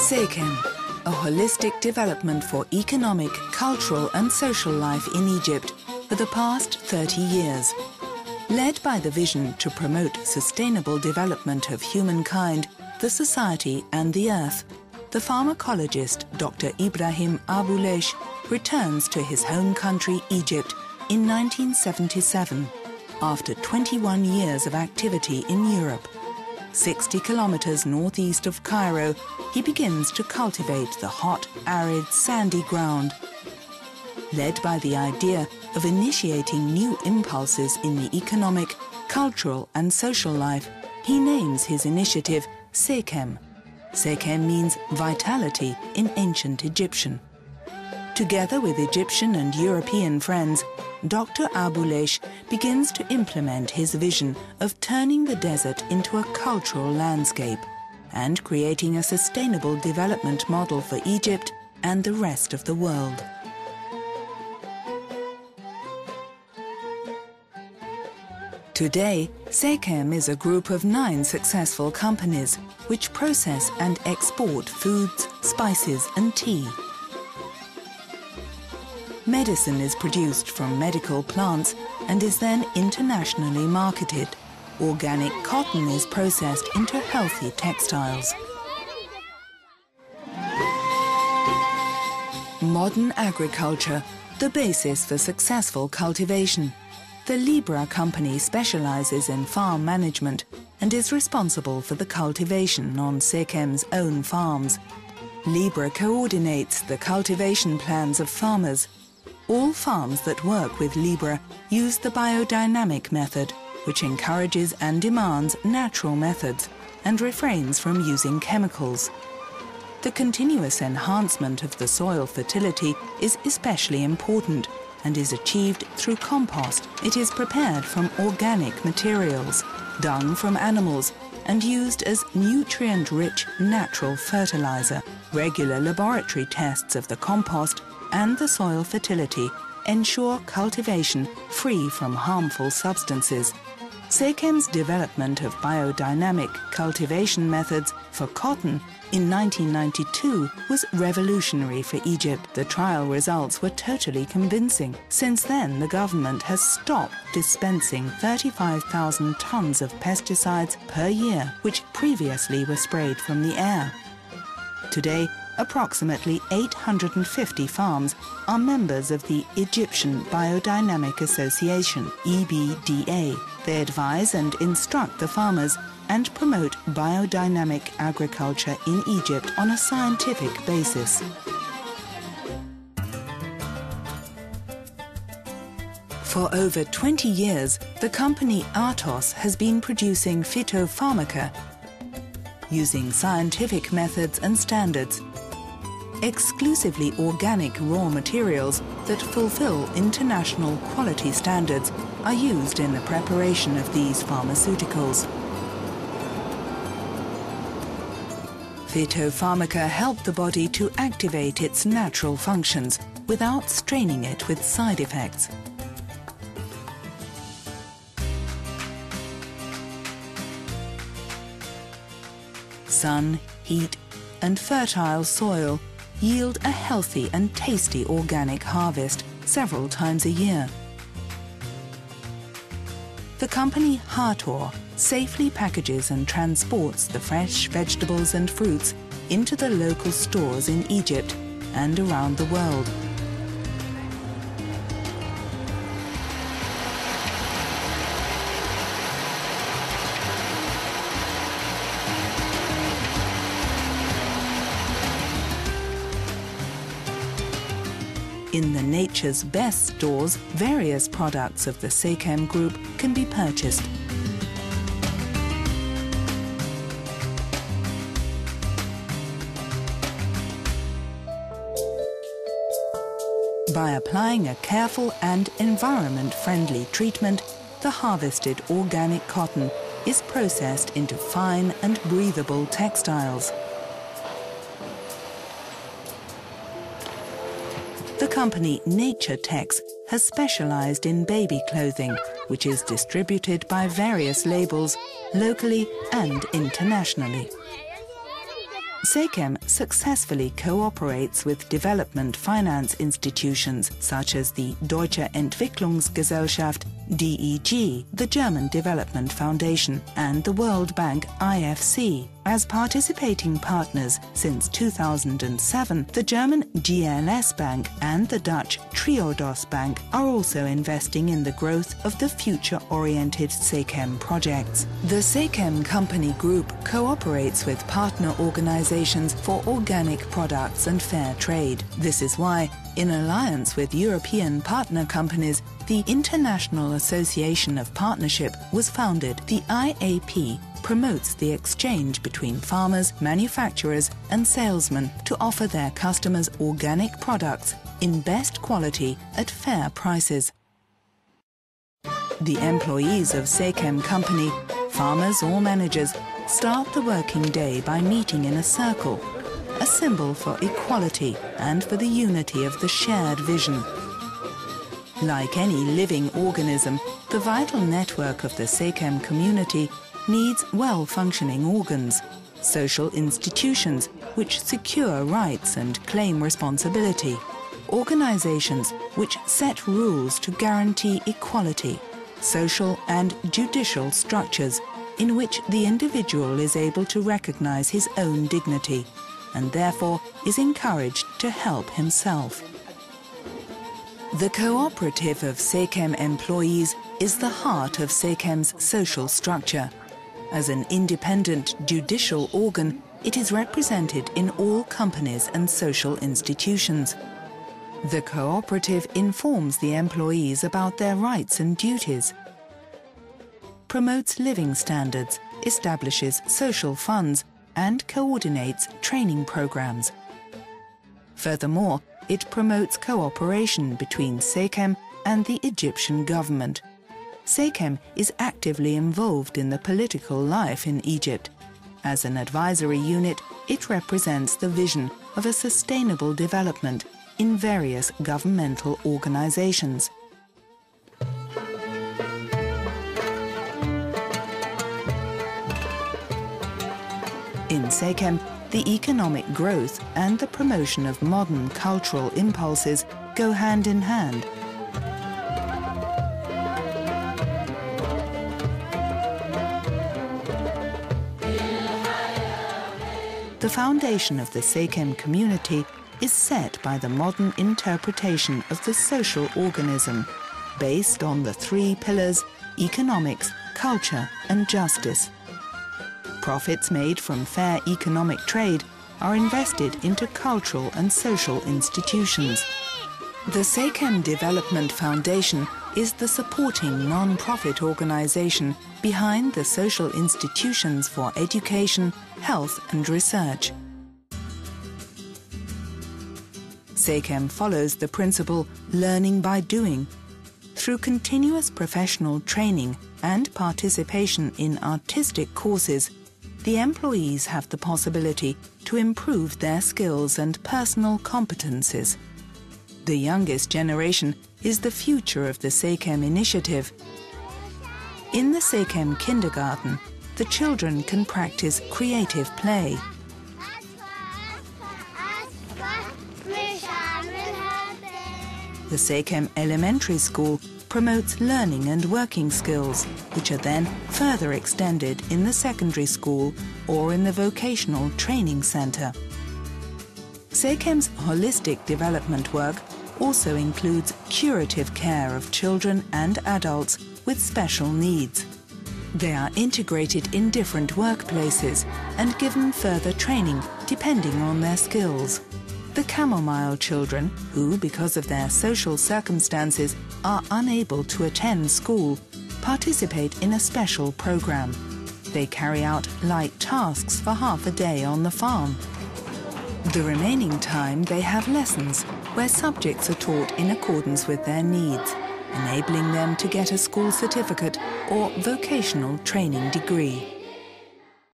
SEKEM, a holistic development for economic, cultural and social life in Egypt for the past 30 years. Led by the vision to promote sustainable development of humankind, the society and the earth, the pharmacologist Dr. Ibrahim Abouleish returns to his home country, Egypt, in 1977, after 21 years of activity in Europe. 60 kilometers northeast of Cairo, he begins to cultivate the hot, arid, sandy ground. Led by the idea of initiating new impulses in the economic, cultural and social life, he names his initiative SEKEM. SEKEM means vitality in ancient Egyptian. Together with Egyptian and European friends, Dr. Abouleish begins to implement his vision of turning the desert into a cultural landscape and creating a sustainable development model for Egypt and the rest of the world. Today, SEKEM is a group of 9 successful companies which process and export foods, spices and tea. Medicine is produced from medical plants and is then internationally marketed. Organic cotton is processed into healthy textiles. Modern agriculture, the basis for successful cultivation. The Libra company specializes in farm management and is responsible for the cultivation on SEKEM's own farms. Libra coordinates the cultivation plans of farmers. All farms that work with Libra use the biodynamic method, which encourages and demands natural methods and refrains from using chemicals. The continuous enhancement of the soil fertility is especially important and is achieved through compost. It is prepared from organic materials, dung from animals, and used as nutrient-rich natural fertilizer. Regular laboratory tests of the compost and the soil fertility ensure cultivation free from harmful substances. SEKEM's development of biodynamic cultivation methods for cotton in 1992 was revolutionary for Egypt. The trial results were totally convincing. Since then, the government has stopped dispensing 35,000 tons of pesticides per year, which previously were sprayed from the air. Today, approximately 850 farms are members of the Egyptian Biodynamic Association, EBDA. They advise and instruct the farmers and promote biodynamic agriculture in Egypt on a scientific basis. For over 20 years, the company ATOS has been producing phytopharmaca using scientific methods and standards. Exclusively organic raw materials that fulfill international quality standards are used in the preparation of these pharmaceuticals. Phytopharmaca help the body to activate its natural functions without straining it with side effects. Sun, heat, and fertile soil yield a healthy and tasty organic harvest several times a year. The company Hator safely packages and transports the fresh vegetables and fruits into the local stores in Egypt and around the world. In the Nature's Best stores, various products of the SEKEM Group can be purchased. By applying a careful and environment-friendly treatment, the harvested organic cotton is processed into fine and breathable textiles. The company NatureTex has specialized in baby clothing, which is distributed by various labels locally and internationally. SEKEM successfully cooperates with development finance institutions such as the Deutsche Entwicklungsgesellschaft, DEG, the German Development Foundation, and the World Bank, IFC. As participating partners since 2007, the German GLS Bank and the Dutch Triodos Bank are also investing in the growth of the future-oriented SEKEM projects. The SEKEM Company Group cooperates with partner organizations for organic products and fair trade. This is why, in alliance with European partner companies, the International Association of Partnership was founded. The IAP promotes the exchange between farmers, manufacturers and salesmen to offer their customers organic products in best quality at fair prices. The employees of SEKEM Company, farmers or managers, start the working day by meeting in a circle, a symbol for equality and for the unity of the shared vision. Like any living organism, the vital network of the SEKEM community needs well-functioning organs, social institutions which secure rights and claim responsibility, organizations which set rules to guarantee equality, social and judicial structures in which the individual is able to recognize his own dignity and therefore is encouraged to help himself. The cooperative of SEKEM employees is the heart of SEKEM's social structure. As an independent judicial organ, it is represented in all companies and social institutions. The cooperative informs the employees about their rights and duties, promotes living standards, establishes social funds, and coordinates training programs. Furthermore, it promotes cooperation between SEKEM and the Egyptian government. SEKEM is actively involved in the political life in Egypt. As an advisory unit, it represents the vision of a sustainable development in various governmental organizations. In SEKEM, the economic growth and the promotion of modern cultural impulses go hand in hand. The foundation of the SEKEM community is set by the modern interpretation of the social organism, based on the three pillars: economics, culture and justice. Profits made from fair economic trade are invested into cultural and social institutions. The SEKEM Development Foundation is the supporting non-profit organization behind the social institutions for education, health and research. SEKEM follows the principle learning by doing. Through continuous professional training and participation in artistic courses, the employees have the possibility to improve their skills and personal competences. The youngest generation is the future of the SEKEM initiative. In the SEKEM kindergarten, the children can practice creative play. The SEKEM elementary school promotes learning and working skills, which are then further extended in the secondary school or in the vocational training center. SEKEM's holistic development work also includes curative care of children and adults with special needs. They are integrated in different workplaces and given further training depending on their skills. The chamomile children, who, because of their social circumstances, are unable to attend school, participate in a special program. They carry out light tasks for half a day on the farm. The remaining time they have lessons where subjects are taught in accordance with their needs, enabling them to get a school certificate or vocational training degree.